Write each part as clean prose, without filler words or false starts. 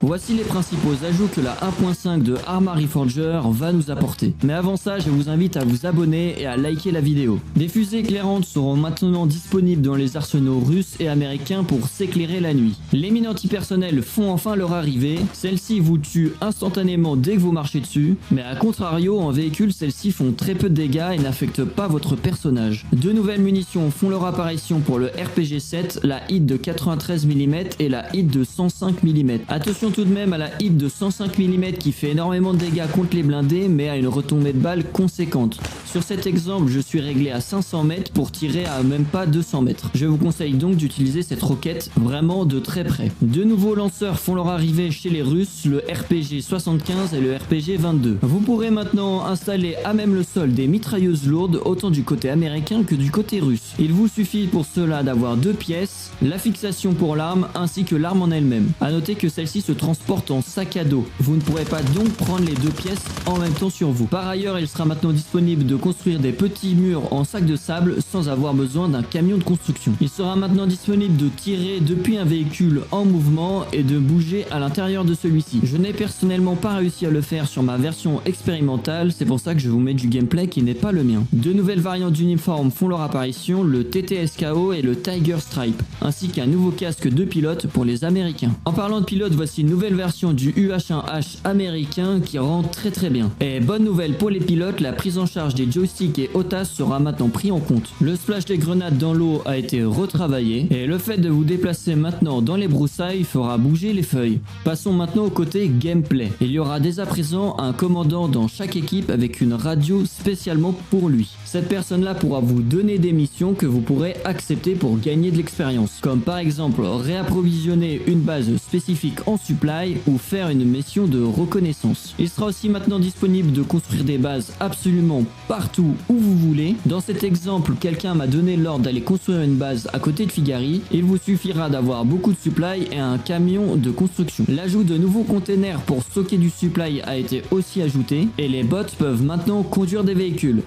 Voici les principaux ajouts que la 1.5 de Arma Reforger va nous apporter. Mais avant ça, je vous invite à vous abonner et à liker la vidéo. Des fusées éclairantes seront maintenant disponibles dans les arsenaux russes et américains pour s'éclairer la nuit. Les mines antipersonnelles font enfin leur arrivée. Celles-ci vous tuent instantanément dès que vous marchez dessus, mais à contrario, en véhicule, celles-ci font très peu de dégâts et n'affectent pas votre personnage. Deux nouvelles munitions font leur apparition pour le RPG-7, la HIT de 93 mm et la HIT de 105 mm. Attention tout de même à la HIT de 105 mm qui fait énormément de dégâts contre les blindés mais a une retombée de balle conséquente. Sur cet exemple, je suis réglé à 500 mètres pour tirer à même pas 200 mètres. Je vous conseille donc d'utiliser cette roquette vraiment de très près. Deux nouveaux lanceurs font leur arrivée chez les Russes, le RPG-75 et le RPG-22. Vous pourrez maintenant installer à même le sol des mitrailleuses lourdes autant du côté américain que du côté russe. Il vous suffit pour cela d'avoir deux pièces, la fixation pour l'arme ainsi que l'arme en elle-même. A noter que celle-ci se transporte en sac à dos. Vous ne pourrez pas donc prendre les deux pièces en même temps sur vous. Par ailleurs, il sera maintenant disponible de construire des petits murs en sac de sable sans avoir besoin d'un camion de construction. Il sera maintenant disponible de tirer depuis un véhicule en mouvement et de bouger à l'intérieur de celui-ci. Je n'ai personnellement pas réussi à le faire sur ma version expérimentale, c'est pour ça que je vous mets du gameplay qui n'est pas le mien. Deux nouvelles variantes d'uniformes font leur apparition, le TTSKO et le Tiger Stripe, ainsi qu'un nouveau casque de pilote pour les Américains. En parlant de pilote, voici une nouvelle version du UH-1H américain qui rend très bien. Et bonne nouvelle pour les pilotes, la prise en charge des joysticks et OTAS sera maintenant pris en compte. Le splash des grenades dans l'eau a été retravaillé et le fait de vous déplacer maintenant dans les broussailles fera bouger les feuilles. Passons maintenant au côté gameplay. Il y aura dès à présent un commandant dans chaque équipe avec une radio spécialement pour lui. Cette personne-là pourra vous donner des missions que vous pourrez accepter pour gagner de l'expérience, comme par exemple réapprovisionner une base spécifique en supply ou faire une mission de reconnaissance. Il sera aussi maintenant disponible de construire des bases absolument partout où vous voulez. Dans cet exemple, quelqu'un m'a donné l'ordre d'aller construire une base à côté de Figari. Il vous suffira d'avoir beaucoup de supply et un camion de construction. L'ajout de nouveaux containers pour stocker du supply a été aussi ajouté et les bots peuvent maintenant conduire des véhicules.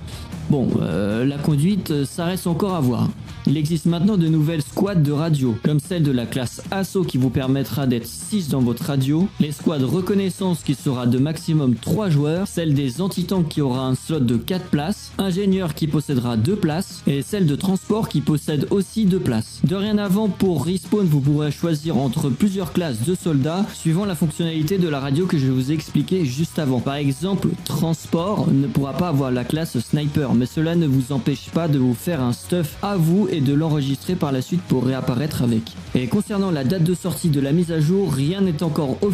Bon, la conduite, ça reste encore à voir. Il existe maintenant de nouvelles squads de radio, comme celle de la classe Assaut qui vous permettra d'être 6 dans votre radio, les squads reconnaissance qui sera de maximum 3 joueurs, celle des anti-tanks qui aura un slot de 4 places, ingénieur qui possédera 2 places, et celle de transport qui possède aussi 2 places. Dorénavant, pour respawn, vous pourrez choisir entre plusieurs classes de soldats, suivant la fonctionnalité de la radio que je vous ai expliqué juste avant. Par exemple, transport ne pourra pas avoir la classe sniper, mais cela ne vous empêche pas de vous faire un stuff à vous et de l'enregistrer par la suite pour réapparaître avec. Et concernant la date de sortie de la mise à jour, rien n'est encore officiel.